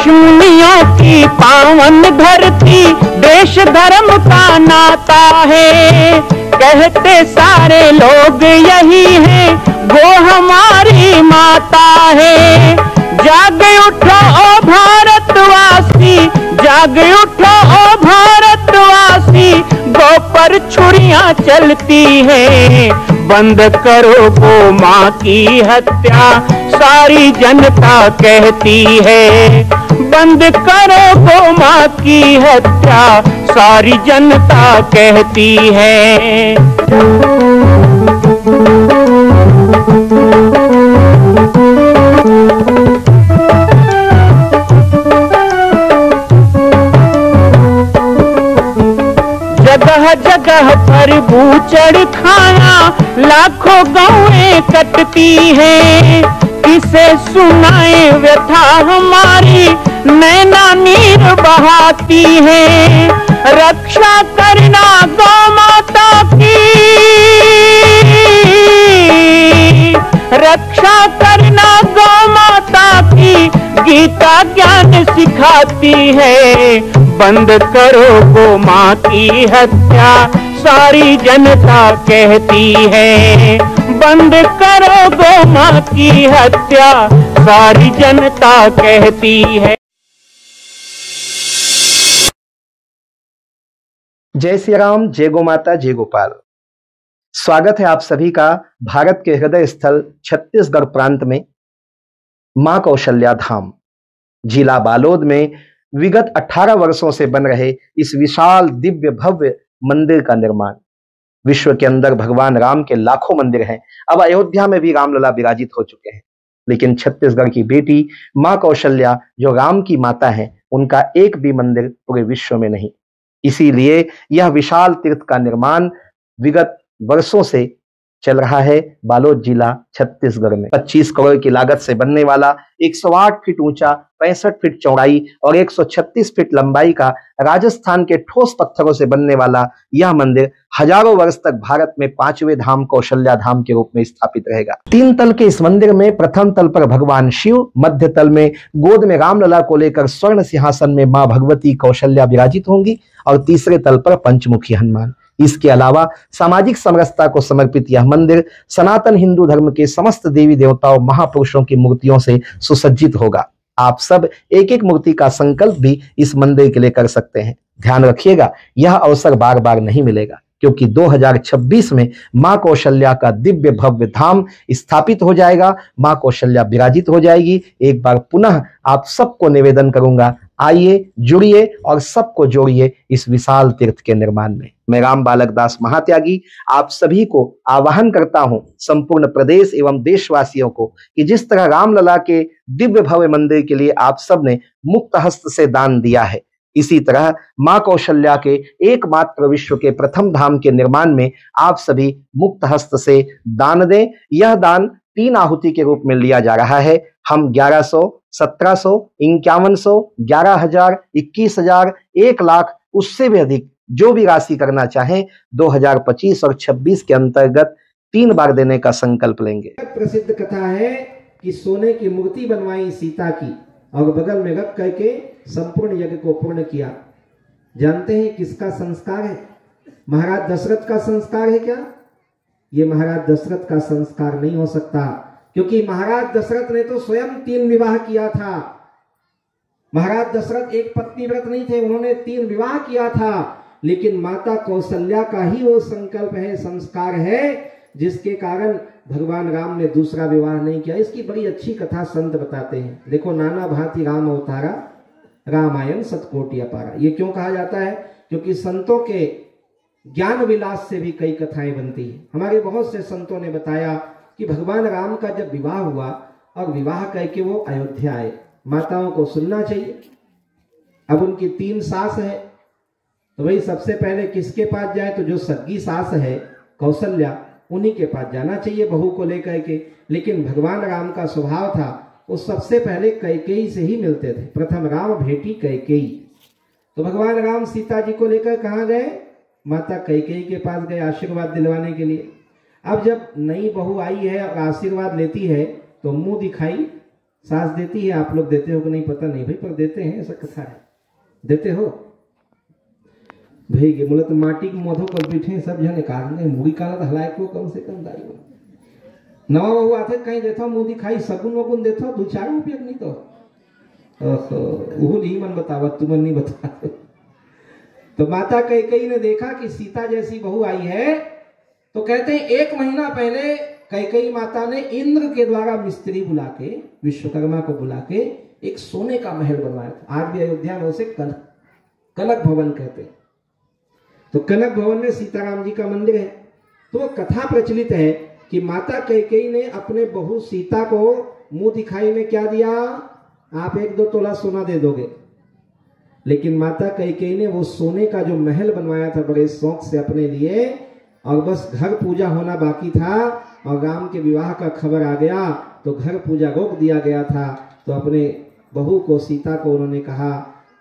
ऋषिमुनियों की पावन धरती, देश धर्म का नाता है। कहते सारे लोग यही है, वो हमारी माता है। जाग उठो ओ भारतवासी, जाग उठो ओ भारतवासी, गौ पर छुरियां चलती हैं। बंद करो गो माँ की हत्या, सारी जनता कहती है। बंद करो गो माँ की हत्या, सारी जनता कहती है। जगह जगह पर बूचड़ खाना, लाखों गौएं कटती हैं। किसे सुनाए व्यथा हमारी, नैना नीर बहाती है। रक्षा करना गौ माता की, रक्षा करना गौ माता की, गीता ज्ञान सिखाती है। बंद करो गो माँ की हत्या, सारी जनता कहती है। बंद करो गो माँ की हत्या, सारी जनता कहती है। जय श्री राम, जय गो माता, जय गोपाल। स्वागत है आप सभी का भारत के हृदय स्थल छत्तीसगढ़ प्रांत में मां कौशल्या धाम जिला बालोद में विगत 18 वर्षों से बन रहे इस विशाल दिव्य भव्य मंदिर का निर्माण। विश्व के अंदर भगवान राम के लाखों मंदिर हैं। अब अयोध्या में भी रामलला विराजित हो चुके हैं, लेकिन छत्तीसगढ़ की बेटी मां कौशल्या जो राम की माता है, उनका एक भी मंदिर पूरे विश्व में नहीं। इसीलिए यह विशाल तीर्थ का निर्माण विगत वर्षों से चल रहा है बालोद जिला छत्तीसगढ़ में। 25 करोड़ की लागत से बनने वाला 108 फीट ऊंचा, 65 फीट चौड़ाई और 136 फीट लंबाई का राजस्थान के ठोस पत्थरों से बनने वाला यह मंदिर हजारों वर्ष तक भारत में 5वें धाम कौशल्या धाम के रूप में स्थापित रहेगा। 3 तल के इस मंदिर में प्रथम तल पर भगवान शिव, मध्य तल में गोद में रामलला को लेकर स्वर्ण सिंहासन में मां भगवती कौशल्या विराजित होंगी और तीसरे तल पर पंचमुखी हनुमान। इसके अलावा सामाजिक समरसता को समर्पित यह मंदिर सनातन हिंदू धर्म के समस्त देवी देवताओं महापुरुषों की मूर्तियों से सुसज्जित होगा। आप सब एक एक मूर्ति का संकल्प भी इस मंदिर के लिए कर सकते हैं। ध्यान रखिएगा, यह अवसर बार बार नहीं मिलेगा, क्योंकि 2026 में मां कौशल्या का दिव्य भव्य धाम स्थापित हो जाएगा। मां कौशल्या विराजित हो जाएगी। एक बार पुनः आप सबको निवेदन करूंगा, आइए, जुड़िए और सबको जोड़िए इस विशाल तीर्थ के निर्माण में। मैं राम बालक दास महात्यागी आप सभी को आह्वान करता हूं, संपूर्ण प्रदेश एवं देशवासियों को, कि जिस तरह रामलला के दिव्य भव्य मंदिर के लिए आप सब ने मुक्त हस्त से दान दिया है, इसी तरह मां कौशल्या के एकमात्र विश्व के प्रथम धाम के निर्माण में आप सभी मुक्त हस्त से दान दें। यह दान 3 आहुति के रूप में लिया जा रहा है। हम 1100, 1700, 5100, 11,000, 21,000, 1 लाख, उससे भी अधिक जो भी राशि करना चाहें 2025 और 26 के अंतर्गत 3 बार देने का संकल्प लेंगे। प्रसिद्ध कथा है कि सोने की मूर्ति बनवाई सीता की और बगल में रख करके संपूर्ण यज्ञ को पूर्ण किया। जानते हैं किसका संस्कार है? महाराज दशरथ का संस्कार है क्या? ये महाराज दशरथ का संस्कार नहीं हो सकता, क्योंकि महाराज दशरथ ने तो स्वयं 3 विवाह किया था। महाराज दशरथ एक पत्नी व्रत नहीं थे, उन्होंने 3 विवाह किया था। लेकिन माता कौशल्या का ही वो संकल्प है, संस्कार है, जिसके कारण भगवान राम ने दूसरा विवाह नहीं किया। इसकी बड़ी अच्छी कथा संत बताते हैं। देखो, नाना भांति राम अवतारा, रामायण सतकोटि अपारा। ये क्यों कहा जाता है? क्योंकि संतों के ज्ञान विलास से भी कई कथाएं बनती हैं। हमारे बहुत से संतों ने बताया कि भगवान राम का जब विवाह हुआ और विवाह करके वो अयोध्या आए, माताओं को सुनना चाहिए। अब उनकी 3 सास है, तो भाई सबसे पहले किसके पास जाए? तो जो सगी सास है कौशल्या, उन्हीं के पास जाना चाहिए बहू को लेकर के। लेकिन भगवान राम का स्वभाव था, वो सबसे पहले कैकेयी से ही मिलते थे। प्रथम राम भेटी कैकेयी। तो भगवान राम सीता जी को लेकर कहाँ गए? माता कैकेयी के पास गए आशीर्वाद दिलवाने के लिए। अब जब नई बहू आई है और आशीर्वाद लेती है, तो मुंह दिखाई सास देती है, आप लोग देते हो कि नहीं पता नहीं भाई, पर देते हैं, ऐसा कथा है। देते हो भाई के बोले तो माटी के मोधो पर बैठे सब जने काटने मुड़ी काला तो हलाए को कम से कम दाई नवा बहू आते कहीं देता मुंह दिखाई सगुन वगुन देता 2-4 रुपये नहीं तो वो नहीं मन बतावा, तुम नहीं बता। तो माता कैकेयी ने देखा कि सीता जैसी बहू आई है, तो कहते हैं 1 महीना पहले कैकेयी माता ने इंद्र के द्वारा मिस्त्री बुला के, विश्वकर्मा को बुला के एक सोने का महल बनवाया था। आज भी अयोध्या में उसे कनक भवन कहते हैं। तो कनक भवन में सीताराम जी का मंदिर है। तो वो कथा प्रचलित है कि माता कैकेयी ने अपने बहू सीता को मुंह दिखाई में क्या दिया, आप 1-2 तोला सोना दे दोगे। लेकिन माता कैकेयी ने वो सोने का जो महल बनवाया था बड़े शौक से अपने लिए, और बस घर पूजा होना बाकी था और राम के विवाह का खबर आ गया तो घर पूजा रोक दिया गया था। तो अपने बहू को, सीता को उन्होंने कहा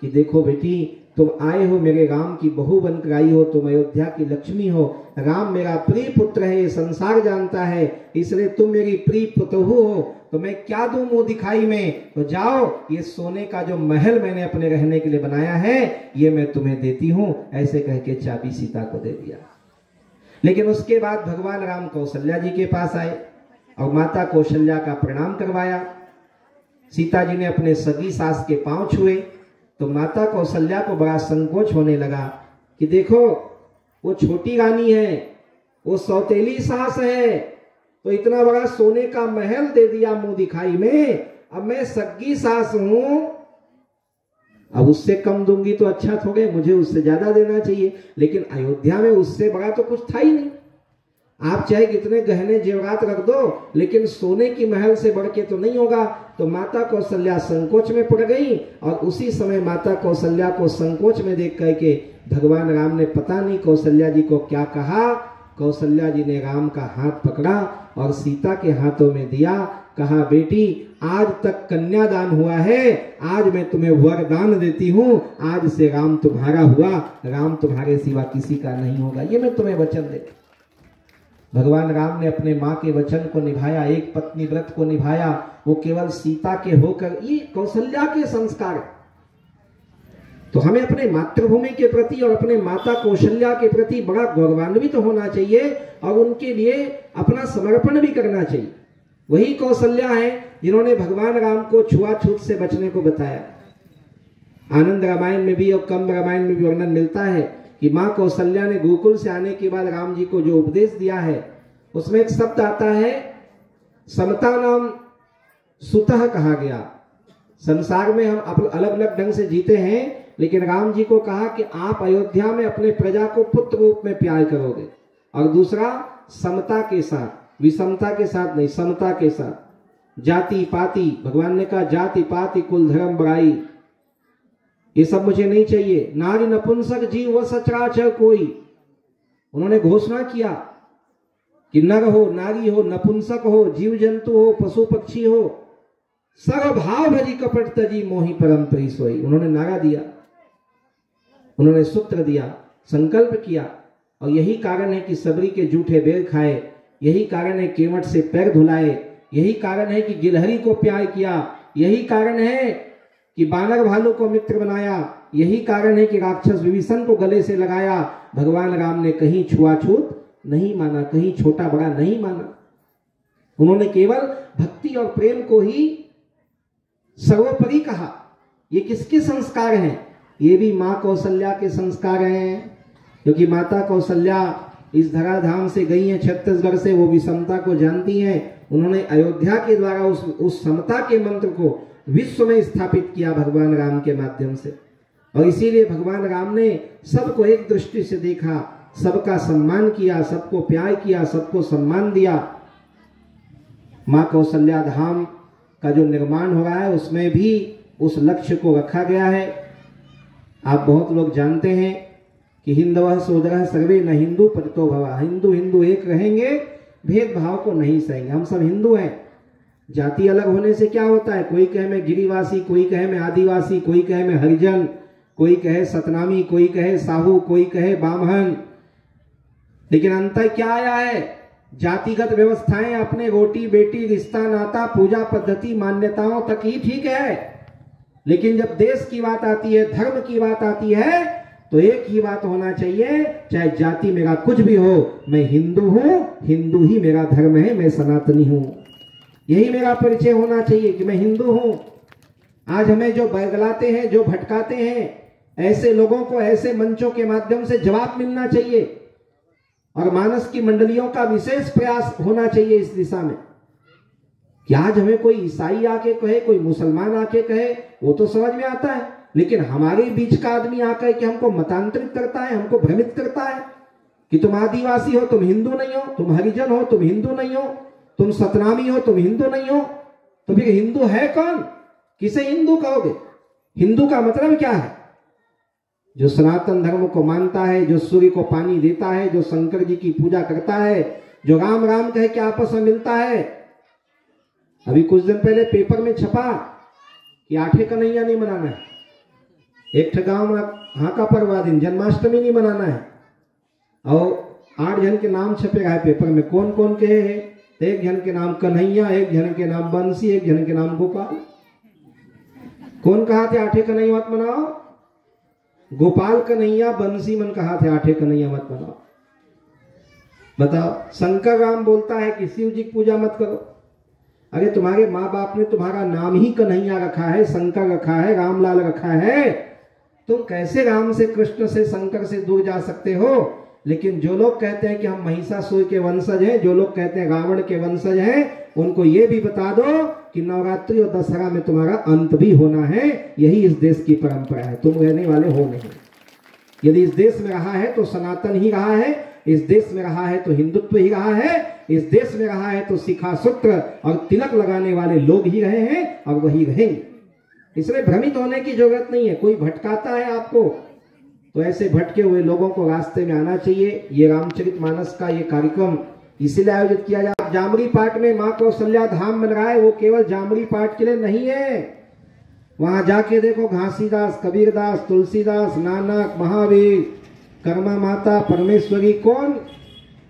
कि देखो बेटी, तुम आए हो मेरे राम की बहू बनकर आई हो, तुम अयोध्या की लक्ष्मी हो, राम मेरा प्रिय पुत्र है, संसार जानता है, इसलिए तुम मेरी प्रिय पुत्रहु हो, तो मैं क्या दूं मुंह दिखाई में, तो जाओ ये सोने का जो महल मैंने अपने रहने के लिए बनाया है ये मैं तुम्हें देती हूं। ऐसे कह के चाबी सीता को दे दिया। लेकिन उसके बाद भगवान राम कौशल्या जी के पास आए और माता कौशल्या का प्रणाम करवाया। सीता जी ने अपने सगी सास के पांव छुए तो माता कौशल्या को बड़ा संकोच होने लगा कि देखो वो छोटी रानी है, वो सौतेली सास है, तो इतना बड़ा सोने का महल दे दिया मुंह दिखाई में, अब मैं सगी सास हूं, अब उससे कम दूंगी तो अच्छा थोड़े, मुझे उससे ज्यादा देना चाहिए। लेकिन अयोध्या में उससे बड़ा तो कुछ था ही नहीं। आप चाहे कितने गहने जेवरात रख दो, लेकिन सोने की महल से बढ़ के तो नहीं होगा। तो माता कौशल्या संकोच में पड़ गई और उसी समय माता कौशल्या को संकोच में देख करके भगवान राम ने पता नहीं कौशल्या जी को क्या कहा। कौशल्या जी ने राम का हाथ पकड़ा और सीता के हाथों में दिया, कहा बेटी आज तक कन्यादान हुआ है, आज मैं तुम्हें वरदान देती हूं, आज से राम तुम्हारा हुआ, राम तुम्हारे सिवा किसी का नहीं होगा, ये मैं तुम्हें वचन देती। भगवान राम ने अपने माँ के वचन को निभाया, एक पत्नी व्रत को निभाया, वो केवल सीता के होकर, ये कौशल्या के संस्कार। तो हमें अपने मातृभूमि के प्रति और अपने माता कौशल्या के प्रति बड़ा गौरवान्वित होना चाहिए और उनके लिए अपना समर्पण भी करना चाहिए। वही कौशल्या है जिन्होंने भगवान राम को छुआछूत से बचने को बताया। आनंद रामायण में भी और कंब रामायण में भी वर्णन मिलता है कि माँ कौशल्या ने गोकुल से आने के बाद राम जी को जो उपदेश दिया है, उसमें एक शब्द आता है समता नाम सुतः कहा गया। संसार में हम अलग अलग ढंग से जीते हैं, लेकिन राम जी को कहा कि आप अयोध्या में अपने प्रजा को पुत्र रूप में प्यार करोगे। और दूसरा समता के साथ, विषमता के साथ नहीं, समता के साथ। जाति पाति, भगवान ने कहा जाति पाति कुल धर्म बड़ाई ये सब मुझे नहीं चाहिए। नारी नपुंसक जीव व सचराचर कोई, उन्होंने घोषणा किया कि नर हो, नारी हो, नपुंसक हो, जीव जंतु हो, पशु पक्षी हो, सर्वभाव भजी कपट तजी मोहि परम प्रिय सोई। उन्होंने नारा दिया, उन्होंने सूत्र दिया, संकल्प किया। और यही कारण है कि सबरी के जूठे बेर खाए, यही कारण है केवट से पैर धुलाए, यही कारण है कि गिलहरी को प्यार किया, यही कारण है कि बानर भालू को मित्र बनाया, यही कारण है कि राक्षस विभीषण को गले से लगाया। भगवान राम ने कहीं छुआछूत नहीं माना, कहीं छोटा बड़ा नहीं माना। उन्होंने केवल भक्ति और प्रेम को ही सर्वोपरि कहा। ये किसके संस्कार हैं? ये भी माँ कौशल्या के संस्कार हैं, क्योंकि माता कौशल्या इस धराधाम से गई हैं छत्तीसगढ़ से, वो विषमता को जानती हैं। उन्होंने अयोध्या के द्वारा उस समता के मंत्र को विश्व में स्थापित किया भगवान राम के माध्यम से। और इसीलिए भगवान राम ने सबको एक दृष्टि से देखा, सबका सम्मान किया, सबको प्यार किया, सबको सम्मान दिया। माँ कौशल्या धाम का जो निर्माण हो रहा है उसमें भी उस लक्ष्य को रखा गया है। आप बहुत लोग जानते हैं कि हिंदवः सोदरः सर्वे न हिंदू पतितो भवा, हिंदू हिंदू एक रहेंगे, भेदभाव को नहीं सहेंगे। हम सब हिंदू हैं। जाति अलग होने से क्या होता है? कोई कहे मैं गिरिवासी, कोई कहे मैं आदिवासी, कोई कहे मैं हरिजन, कोई कहे सतनामी, कोई कहे साहू, कोई कहे बामहन। लेकिन अंतर क्या आया है? जातिगत व्यवस्थाएं अपने रोटी बेटी रिश्ता नाता पूजा पद्धति मान्यताओं तक ही ठीक है, लेकिन जब देश की बात आती है, धर्म की बात आती है, तो एक ही बात होना चाहिए, चाहे जाति मेरा कुछ भी हो, मैं हिंदू हूं, हिंदू ही मेरा धर्म है, मैं सनातनी हूं। यही मेरा परिचय होना चाहिए कि मैं हिंदू हूं। आज हमें जो बरगलाते हैं, जो भटकाते हैं, ऐसे लोगों को ऐसे मंचों के माध्यम से जवाब मिलना चाहिए और मानस की मंडलियों का विशेष प्रयास होना चाहिए इस दिशा में कि आज हमें कोई ईसाई आके कहे, कोई मुसलमान आके कहे, वो तो समझ में आता है, लेकिन हमारे बीच का आदमी आकर के हमको मतांतरित करता है, हमको भ्रमित करता है कि तुम आदिवासी हो, तुम हिंदू नहीं हो, तुम हरिजन हो, तुम हिंदू नहीं हो, तुम सतनामी हो, तुम हिंदू नहीं हो। तो फिर हिंदू है कौन? किसे हिंदू कहोगे? हिंदू का मतलब क्या है? जो सनातन धर्म को मानता है, जो सूर्य को पानी देता है, जो शंकर जी की पूजा करता है, जो राम राम कह के आपस में मिलता है। अभी कुछ दिन पहले पेपर में छपा कि आठे कन्हैया नहीं मनाना है, एक गांव में हाँ का परवा दिन जन्माष्टमी नहीं मनाना है, और 8 जन के नाम छपे है पेपर में। कौन कौन के है? एक जन के नाम कन्हैया, एक जन के नाम बंसी, एक जन के नाम गोपाल। कौन कहा थे आठे कन्हैया मत मनाओ? गोपाल कन्हैया बंसी मन कहा थे आठे कन्हैया मत मनाओ। बताओ, शंकर राम बोलता है कि शिव जी की पूजा मत करो। अरे तुम्हारे माँ बाप ने तुम्हारा नाम ही कन्हैया रखा है, शंकर रखा है, रामलाल रखा है, तुम कैसे राम से, कृष्ण से, शंकर से दूर जा सकते हो? लेकिन जो लोग कहते हैं कि हम महिषासुर के वंशज हैं, जो लोग कहते हैं रावण के वंशज हैं, उनको ये भी बता दो कि नवरात्रि और दशहरा में तुम्हारा अंत भी होना है। यही इस देश की परंपरा है, तुम रहने वाले हो नहीं। यदि इस देश में रहा है तो सनातन ही रहा है, इस देश में रहा है तो हिंदुत्व ही रहा है, इस देश में रहा है तो शिखा सूत्र और तिलक लगाने वाले लोग ही रहे हैं और वही रहेंगे। इसलिए भ्रमित होने की जरूरत नहीं है। कोई भटकाता है आपको तो ऐसे भटके हुए लोगों को रास्ते में आना चाहिए। ये रामचरितमानस का ये कार्यक्रम इसीलिए आयोजित किया जाए। जामरी पाठ में माँ कौशल्या धाम बन रहा है, वो केवल जामरी पाठ के लिए नहीं है। वहां जाके देखो, घासीदास, कबीरदास, तुलसीदास, नानक, महावीर, कर्मा माता, परमेश्वरी, कौन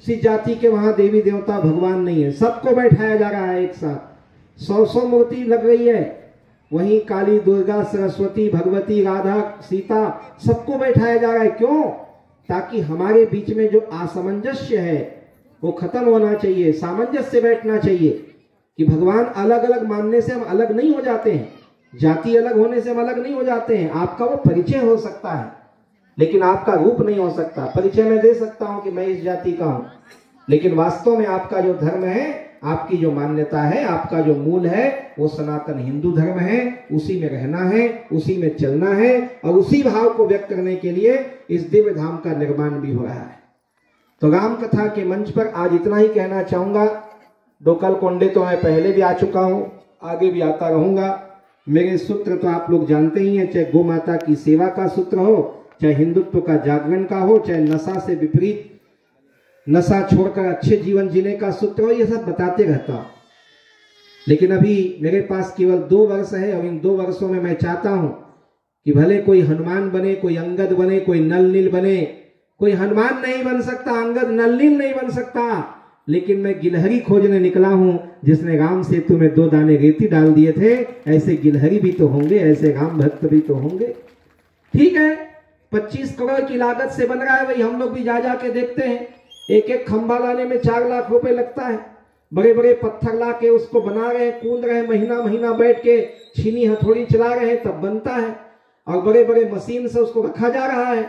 सी जाति के वहां देवी देवता भगवान नहीं है, सबको बैठाया जा रहा है एक साथ। 100 मूर्ति लग रही है, वहीं काली, दुर्गा, सरस्वती, भगवती, राधा, सीता, सबको बैठाया जा रहा है। क्यों? ताकि हमारे बीच में जो असमंजस्य है वो खत्म होना चाहिए, सामंजस्य बैठना चाहिए कि भगवान अलग अलग मानने से हम अलग नहीं हो जाते हैं, जाति अलग होने से हम अलग नहीं हो जाते हैं। आपका वो परिचय हो सकता है लेकिन आपका रूप नहीं हो सकता। परिचय मैं दे सकता हूं कि मैं इस जाति का हूं, लेकिन वास्तव में आपका जो धर्म है, आपकी जो मान्यता है, आपका जो मूल है, वो सनातन हिंदू धर्म है। उसी में रहना है, उसी में चलना है, और उसी भाव को व्यक्त करने के लिए इस दिव्य धाम का निर्माण भी हो रहा है। तो राम कथा के मंच पर आज इतना ही कहना चाहूंगा। डोकल कोंडे तो मैं पहले भी आ चुका हूं, आगे भी आता रहूंगा। मेरे सूत्र तो आप लोग जानते ही हैं, चाहे गौ माता की सेवा का सूत्र हो, चाहे हिंदुत्व का जागरण का हो, चाहे नशा से विपरीत, नशा छोड़कर अच्छे जीवन जीने का सूत्र हो, ये सब बताते रहता हूं। लेकिन अभी मेरे पास केवल 2 वर्ष है, और इन 2 वर्षों में मैं चाहता हूं कि भले कोई हनुमान बने, कोई अंगद बने, कोई नल नील बने। कोई हनुमान नहीं बन सकता, अंगद नल नील नहीं बन सकता, लेकिन मैं गिलहरी खोजने निकला हूं जिसने राम सेतु में 2 दाने रेती डाल दिए थे। ऐसे गिलहरी भी तो होंगे, ऐसे राम भक्त भी तो होंगे। ठीक है, 25 करोड़ की लागत से बन रहा है, वही हम लोग भी जा के देखते हैं। एक एक खंभा लाने में 4 लाख रुपए लगता है। बड़े बड़े पत्थर ला के उसको बना रहे हैं, कूद रहे हैं, महीना महीना बैठ के छीनी हथौड़ी चला रहे हैं, तब बनता है। और बड़े बड़े मशीन से उसको रखा जा रहा है।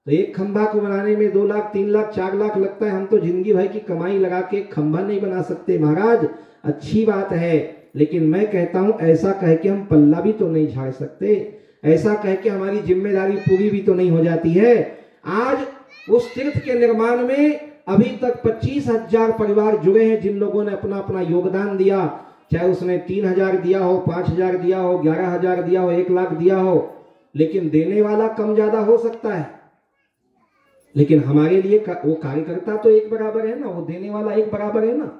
तो एक खंभा को बनाने में 2 लाख, 3 लाख, 4 लाख लगता है। हम तो जिंदगी भर की कमाई लगा के खंभा नहीं बना सकते महाराज। अच्छी बात है, लेकिन मैं कहता हूं ऐसा कह के हम पल्ला भी तो नहीं झाड़ सकते, ऐसा कह के हमारी जिम्मेदारी पूरी भी तो नहीं हो जाती है। आज उस तीर्थ के निर्माण में अभी तक 25,000 परिवार जुड़े हैं, जिन लोगों ने अपना अपना योगदान दिया। चाहे उसने 3,000 दिया हो, 5,000 दिया हो, 11,000 दिया हो, 1 लाख दिया हो, लेकिन देने वाला कम ज्यादा हो सकता है, लेकिन हमारे लिए वो कार्यकर्ता तो एक बराबर है ना, वो देने वाला एक बराबर है ना।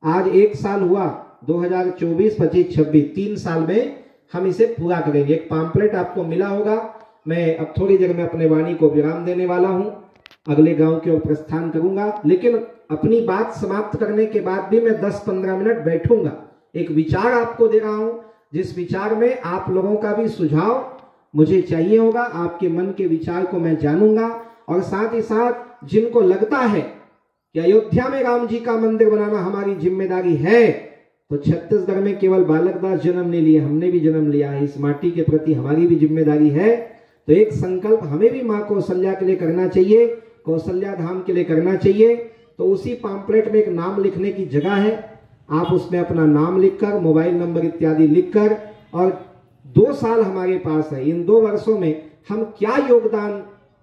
आज 1 साल हुआ, 2024, 25, 26, 3 साल में हम इसे पूरा करेंगे। एक पैम्फलेट आपको मिला होगा। मैं अब थोड़ी देर में अपने वाणी को विराम देने वाला हूं। अगले गांव की ओर प्रस्थान करूंगा। लेकिन अपनी बात समाप्त करने के बाद भी मैं 10-15 मिनट बैठूंगा। एक विचार आपको दे रहा हूं, जिस विचार में आप लोगों का भी सुझाव मुझे चाहिए होगा। आपके मन के विचार को मैं जानूंगा, और साथ ही साथ जिनको लगता है कि अयोध्या में राम जी का मंदिर बनाना हमारी जिम्मेदारी है, तो छत्तीसगढ़ में केवल बालक दास जन्म नहीं लिए, हमने भी जन्म लिया है। इस माटी के प्रति हमारी भी जिम्मेदारी है। तो एक संकल्प हमें भी मां कौशल्या के लिए करना चाहिए, कौशल्या धाम के लिए करना चाहिए। तो उसी पॉम्पलेट में एक नाम लिखने की जगह है, आप उसमें अपना नाम लिखकर, मोबाइल नंबर इत्यादि लिखकर, और 2 साल हमारे पास है, इन 2 वर्षों में हम क्या योगदान,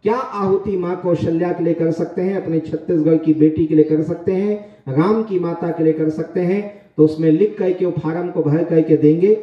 क्या आहुति मां कौशल्या के लिए कर सकते हैं, अपने छत्तीसगढ़ की बेटी के लिए कर सकते हैं, राम की माता के लिए कर सकते हैं, तो उसमें लिख करके वो फार्म को भर करके देंगे।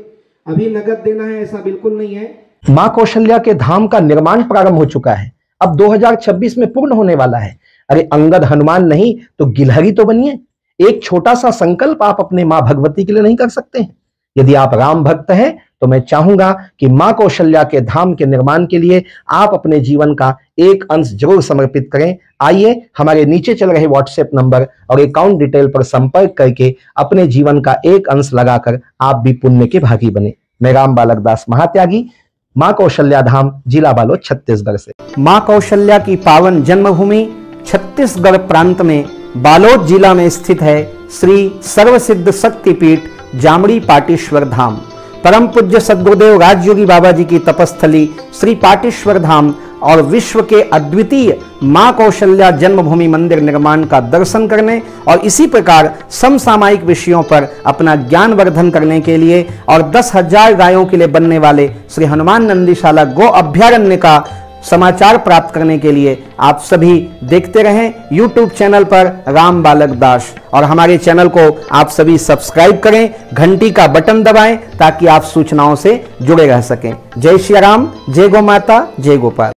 अभी नगद देना है ऐसा बिल्कुल नहीं है। मां कौशल्या के धाम का निर्माण प्रारंभ हो चुका है, अब 2026 में पूर्ण होने वाला है। अरे अंगद हनुमान नहीं तो गिलहरी तो बनिए। एक छोटा सा संकल्प आप अपने मां भगवती के लिए नहीं कर सकते हैं? यदि आप राम भक्त हैं तो मैं चाहूंगा कि मां कौशल्या के धाम के निर्माण के लिए आप अपने जीवन का एक अंश जरूर समर्पित करें। आइए हमारे नीचे चल रहे व्हाट्सएप नंबर और अकाउंट डिटेल पर संपर्क करके अपने जीवन का एक अंश लगाकर आप भी पुण्य के भागी बने। मैं राम बालक दास महात्यागी, मां कौशल्या धाम, जिला बालोद, छत्तीसगढ़ से। मां कौशल्या की पावन जन्मभूमि छत्तीसगढ़ प्रांत में बालोद जिला में स्थित है श्री सर्वसिद्ध शक्तिपीठ जामड़ी पाटेश्वर धाम। परम पूज्य सद्गुरुदेव राजयोगी बाबा जी की तपस्थली श्री पाटेश्वर धाम और विश्व के अद्वितीय मां कौशल्या जन्मभूमि मंदिर निर्माण का दर्शन करने और इसी प्रकार समसामयिक विषयों पर अपना ज्ञान वर्धन करने के लिए और 10,000 गायों के लिए बनने वाले श्री हनुमान नंदीशाला गो अभ्यारण्य का समाचार प्राप्त करने के लिए आप सभी देखते रहें YouTube चैनल पर राम बालक दास, और हमारे चैनल को आप सभी सब्सक्राइब करें, घंटी का बटन दबाएं ताकि आप सूचनाओं से जुड़े रह सकें। जय श्री राम, जय गौ माता, जय गोपाल।